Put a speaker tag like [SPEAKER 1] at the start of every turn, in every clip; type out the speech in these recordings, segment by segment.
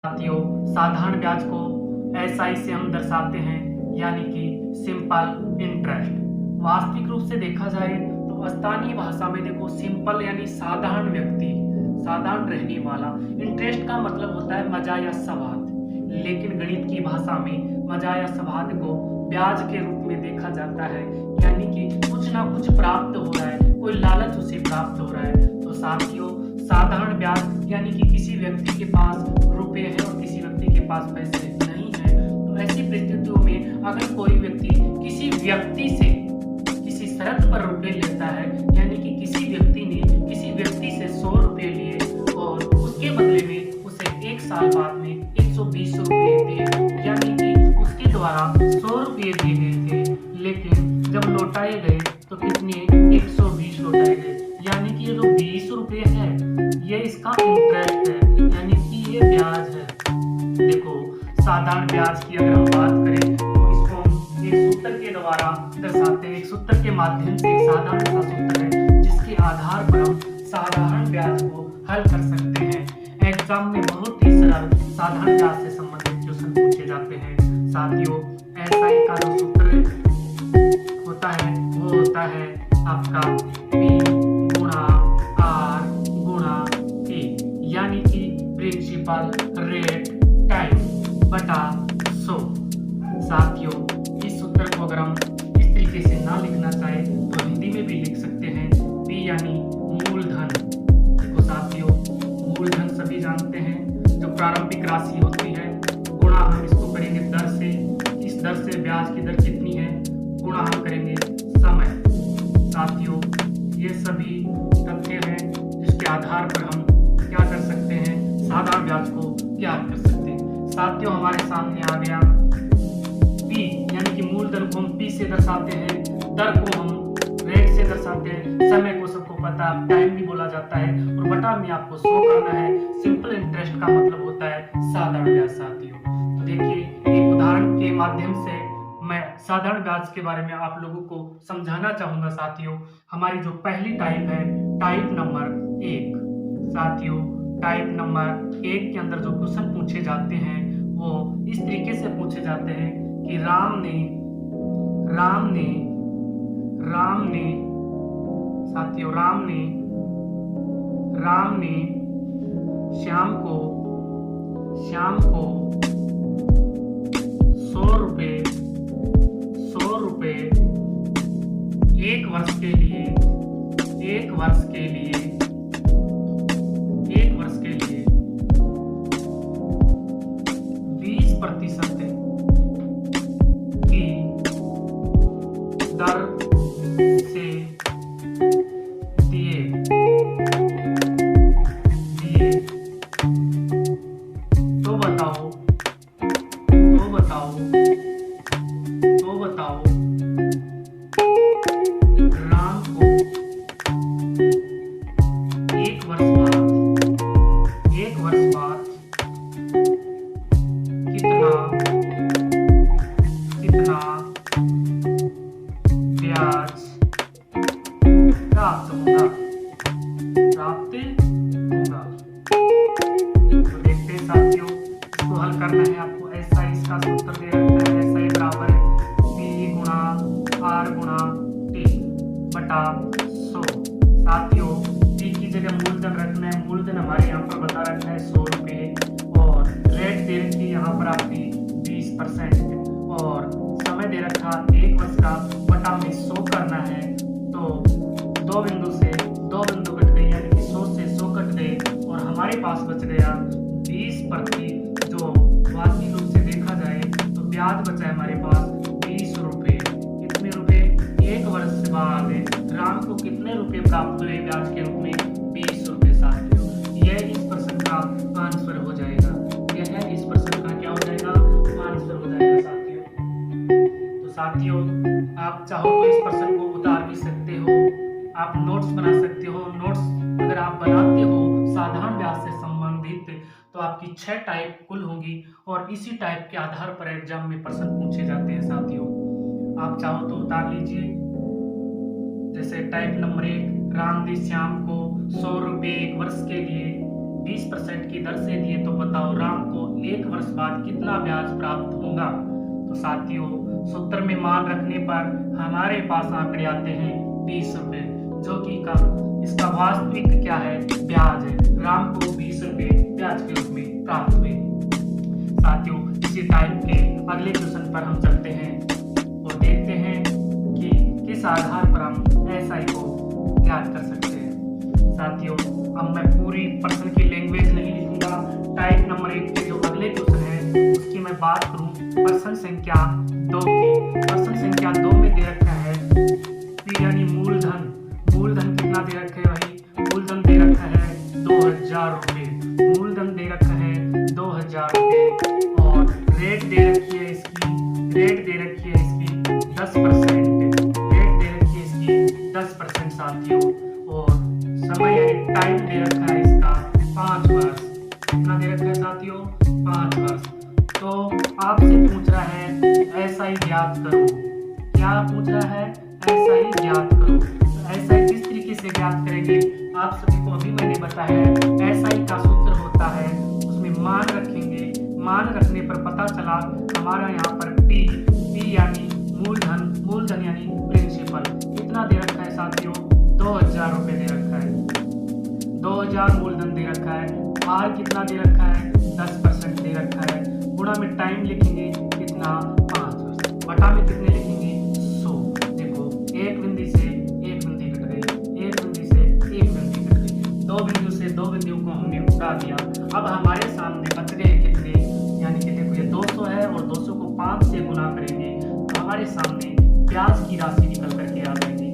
[SPEAKER 1] साथियों, साधारण ब्याज को एसआई से हम दर्शाते हैं, यानी कि सिंपल इंटरेस्ट। वास्तविक रूप से देखा जाए तो स्थानीय भाषा में देखो सिंपल यानी साधारण व्यक्ति, साधारण रहने वाला। इंटरेस्ट का मतलब होता है मजा या स्वाद, लेकिन गणित की भाषा में मजा या स्वाद को ब्याज के रूप में देखा जाता है, यानी कि कुछ ना कुछ प्राप्त हो रहा है, कोई लालच उसे प्राप्त हो रहा है। तो साथियों, साधारण ब्याज यानी कि किसी व्यक्ति के पास रुपए है और किसी व्यक्ति के पास पैसे नहीं है, तो ऐसी परिस्थितियों में अगर कोई व्यक्ति किसी व्यक्ति से किसी शर्त पर रुपए लेता है, यानी कि किसी व्यक्ति ने किसी व्यक्ति से 100 रुपए लिए और उसके बदले में उसे 1 साल बाद में 120 रुपए दिए, यानी कि उसके द्वारा 100 रुपए दिए गए थे, लेकिन जब लौटाए गए तो कितने 120 लौटाए गए, यानी कि ये जो 20 रुपए है ये इसका इंटरेस्ट है, यानी कि ये ब्याज है। देखो, साधारण ब्याज की अगर हम बात करें तो इसको हम एक सूत्र के द्वारा दर्शाते हैं। एक सूत्र के माध्यम से एक साधारण सा सूत्र है जिसके आधार पर हम साधारण ब्याज को हल कर सकते हैं। एग्जाम में बहुत ही सरल साधारण ब्याज से संबंधित क्वेश्चन पूछे जाते हैं। साथियों, एसआई का जो सूत्र होता है वो होता है आपका P गुणा R गुणा T, यानी कि प्रिंसिपल रेट टाइम बटा 100। साथियों, इस सूत्र को अगर हम इस तरीके से ना लिखना चाहे तो हिंदी में भी लिख सकते हैं। P यानी मूलधन। तो साथियों, मूलधन सभी जानते हैं, जो प्रारंभिक राशि होती है, गुणा हम इसको करेंगे दर से। इस दर से ब्याज की दर कितनी है, गुणा हम करेंगे समय। साथियों, ये सभी तथ्य हैं जिसके आधार पर हम क्या कर सकते हैं, साधारण ब्याज को ज्ञात कर सकते हैं। साथियों, हमारे सामने आ गया P, यानी कि मूलधन को हम P से दर्शाते हैं, दर को हम रेट से दर्शाते हैं, समय को सबको पता है टाइम भी बोला जाता है, और बटा में आपको 100 करना है। सिंपल इंटरेस्ट का मतलब होता है साधारण ब्याज। साथियों, तो देखिए, एक उदाहरण के माध्यम से मैं साधारण ब्याज के बारे में आप लोगों को समझाना चाहूंगा। साथियों, हमारी जो पहली टाइप है, टाइप नंबर 1। साथियों, टाइप नंबर 1 के अंदर जो क्वेश्चन पूछे जाते हैं वो इस तरीके से पूछे जाते हैं कि साथियों, राम ने श्याम को 100 रुपए 1 वर्ष के लिए 20% की दर से दिए। तो बताओ राम को 1 वर्ष बाद कितना ब्याज प्राप्त होगा। तो देखते हैं साथियों, इसको हल करना है आपको। ऐसा इसका सूत्र दे रखा है, ऐसा ही बराबर है P गुणा R गुणा T बटा 100। साथियों, P की जगह मूलधन रखना है। मूलधन हमारे यहाँ पर बता रखना है 100 रुपये, और रेट दे रखी है यहाँ पर आपकी 20%, और समय दे रखा 1 वर्ष का, बटा में 100 करना है। तो दो बिंदु कट गए, यानी कि 100 से 100 कट गए, और हमारे पास बच गया 20%। जो वास्तविक रूप से देखा जाए तो ब्याज बचा है हमारे पास 20 रुपये। कितने रुपए, 1 वर्ष बाद राम को कितने रुपए प्राप्त हुए ब्याज के रूप में, 20 रुपये। साथियों, यह इस प्रश्न का आंसर हो जाएगा। यह इस प्रश्न का क्या हो जाएगा, आंसर हो जाएगा। साथियों, तो साथियों, आप चाहो तो इस प्रश्न को उतार भी सकते हो, आप नोट्स बना सकते हो। नोट्स अगर आप बनाते हो साधारण ब्याज से संबंधित, तो आपकी 6 टाइप कुल होंगी, और इसी टाइप के आधार पर एग्जाम में प्रश्न पूछे जाते हैं। साथियों, आप चाहो तो उतार लीजिए। जैसे टाइप नंबर 1, राम ने श्याम को 100 रुपये 1 वर्ष के लिए 20% की दर से दिए तो बताओ राम को 1 वर्ष बाद कितना ब्याज प्राप्त होगा। तो साथियों सूत्र में मान रखने पर हमारे पास आंकड़े आते हैं 20 रुपए, जो कि इसका वास्तविक क्या है, ब्याज है। राम को 20 रुपए ब्याज के रूप में प्राप्त हुए। साथियों इसी टाइप के अगले क्वेश्चन पर हम चलते हैं और देखते हैं कि किस आधार पर हम एसआई को ज्ञात कर सकते हैं। साथियों अब मैं पूरी प्रश्न की लैंग्वेज नहीं लिखूंगा। टाइप नंबर 1 के जो अगले क्वेश्चन है उसकी मैं बात करूं प्रश्न संख्या 2 की। प्रश्न संख्या 2 में दे रखा है पी यानी मूलधन। मूलधन कितना दे रखा है भाई, मूलधन दे रखा है 2000 रुपये। मूलधन दे रखा है 2000 रुपये और रेट दे रखी है इसकी, रेट दे रखी है इसकी 10%। रेट दे रखी है इसकी 10% साथियों। और समय यानी टाइम दे रखा है इसका 5 वर्ष। कितना दे रखा है साथियों, 5 वर्ष। तो आपसे पूछ रहा है एसआई ज्ञात करो। क्या पूछ रहा है, एसआई ज्ञात करो। तो एसआई किस तरीके से ज्ञात करेंगे, आप सभी को अभी मैंने बताया है। एसआई का सूत्र होता है, उसमें मान रखेंगे। मान रखने पर पता चला हमारा यहाँ पर पी यानी मूलधन, मूलधन यानी प्रिंसिपल कितना दे रखा है साथियों, 2000 रुपये दे रखा है। 2000 मूलधन दे रखा है। आर कितना दे रखा है, 10% दे रखा है। गुणा में टाइम लिखेंगे कितना, 5 वर्ष। बटा में कितने लिखेंगे, 100। देखो एक बिंदु से एक बिंदु कट गई, एक बिंदु से एक बिंदु कट गई। 2 बिंदु से 2 बिंदु को हमने उठा दिया। अब हमारे सामने बच गए कितने, यानी कि देखो ये 200 है और 200 को 5 से गुना करेंगे तो हमारे सामने ब्याज की राशि निकल करके आ जाएगी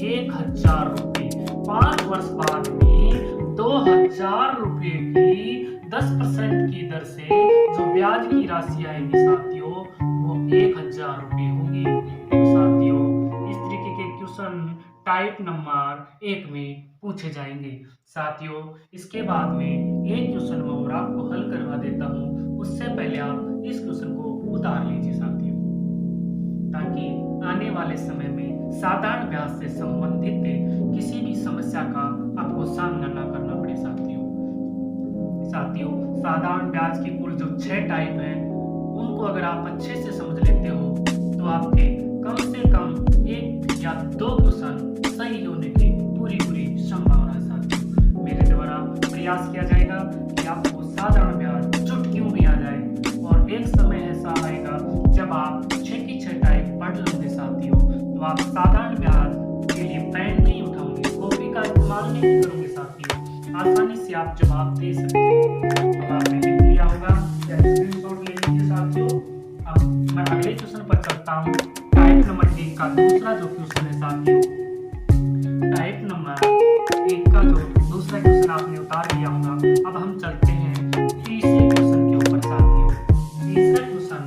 [SPEAKER 1] 1000 रुपये। 5 वर्ष बाद में 2000 रुपये की 10% की दर से जो ब्याज की राशि आएगी साथियों वो 1000 रुपये होगी। तो साथियों इस तरीके के क्वेश्चन टाइप नंबर 1 में पूछे जाएंगे। साथियों इसके बाद में एक क्वेश्चन और आपको हल करवा देता हूँ। उससे पहले आप इस क्वेश्चन को उतार लीजिए साथियों, ताकि आने वाले समय में साधारण ब्याज से संबंधित किसी भी समस्या का आपको सामना न करना पड़े साथियों। साथियों साधारण ब्याज की कुल जो 6 टाइप हैं उनको अगर आप अच्छे से समझ लेते हो तो आपके कम से कम 1 या 2 क्वेश्चन सही होने की पूरी संभावना है साथियों। मेरे द्वारा प्रयास किया जाएगा कि आपको साधारण ब्याज चुटकियों में आ जाए और एक समय ऐसा आएगा जब आप 6 की 6 टाइप पढ़ लोगे साथियों तो आप साधारण ब्याज के लिए पेन नहीं उठाओगे, कॉपी का इस्तेमाल नहीं करोगे साथियों, आसानी से आप जवाब दे सकते हो। तो आपने लिख लिया होगा या स्क्रीनशॉट ले लीजिए साथियों। अब मैं अगले क्वेश्चन पर चलता हूँ। टाइप नंबर 1 का दूसरा जो क्वेश्चन है साथियों, टाइप नंबर 1 का जो दूसरा क्वेश्चन आपने उतार लिया होगा। अब हम चलते हैं तीसरे क्वेश्चन के ऊपर साथियों। तीसरा क्वेश्चन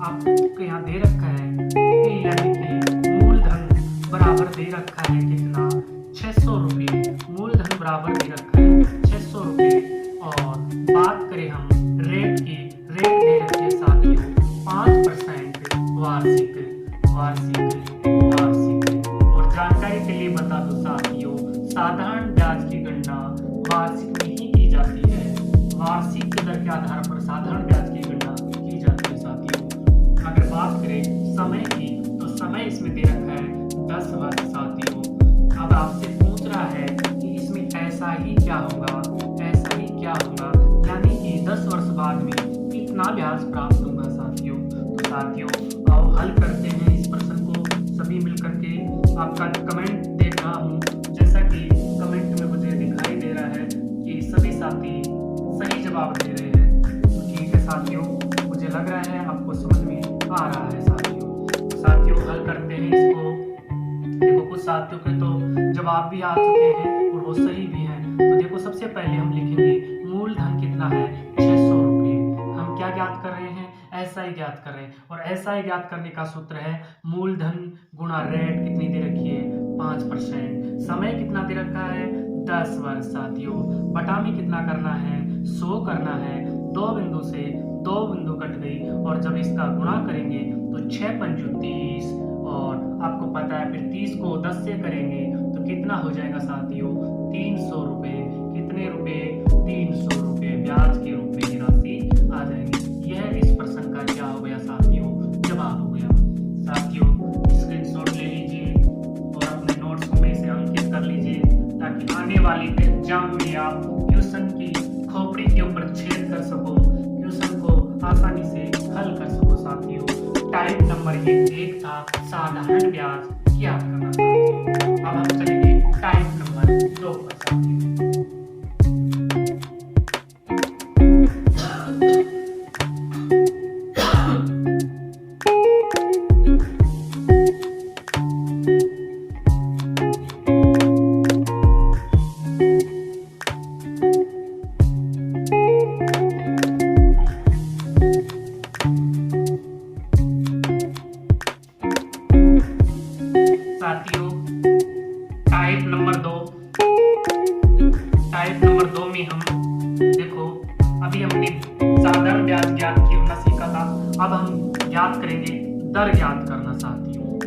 [SPEAKER 1] आपको यहाँ दे रखा है कि यानी कि मूलधन बराबर दे रखा है कितना, 600 रुपये। मूलधन बराबर दे रखा है 600 रुपये और बात करें हम रेट की, रेट दे रखी है साथियों 5% वार्षिक। और जानकारी के लिए बता दो साथियों साधारण ब्याज की गणना वार्षिक में ही की जाती है। वार्षिक दर के आधार पर साधारण ब्याज की गणना की जाती है साथियों। अगर बात करें समय की तो समय इसमें दे रखा है 10 वर्ष साथियों। अब आपसे पूछ रहा है कि इसमें ऐसा ही क्या होगा, ऐसा ही क्या होगा, यानी कि 10 वर्ष बाद में कितना ब्याज प्राप्त होगा साथियों। तो साथियों आओ हल करते हैं इस प्रश्न को सभी मिलकर के। आपका कमेंट देख रहा हूँ, जैसा कि कमेंट में मुझे दिखाई दे रहा है कि सभी साथी सही जवाब दे रहे हैं। तो ठीक है साथियों, मुझे लग रहा है आपको समझ में आ रहा है साथियों। साथियों हल करते हैं इसको। देखो कुछ साथियों के तो जवाब भी आ चुके हैं और वो सही भी हैं। तो देखो सबसे पहले हम लिखेंगे मूलधन कितना है, 600 रुपये। हम क्या ज्ञात कर रहे हैं, एसआई ज्ञात कर रहे हैं और एसआई ज्ञात करने का सूत्र है मूलधन गुणा रेट कितनी दे रखी है, 5%। समय कितना दे रखा है, 10 वर्ष साथियों। बटा में कितना करना है, 100 करना है। 2 बिंदु से 2 बिंदु कट गई और जब इसका गुणा करेंगे तो 6 पंजू 30 और आपको पता है फिर 30 को 10 से करेंगे तो कितना हो जाएगा साथियों, 300 रुपये। कितने रुपये, 300 रुपये। नंबर एक था साधारण ब्याज ज्ञात करना साथियों। अब हम चलेंगे टाइप नंबर 2 पर साथियों। साथियों टाइप नंबर दो में हम देखो, अभी हमने साधारण ब्याज ज्ञात करना सीखा था, अब हम ज्ञात करेंगे दर ज्ञात करना साथियों।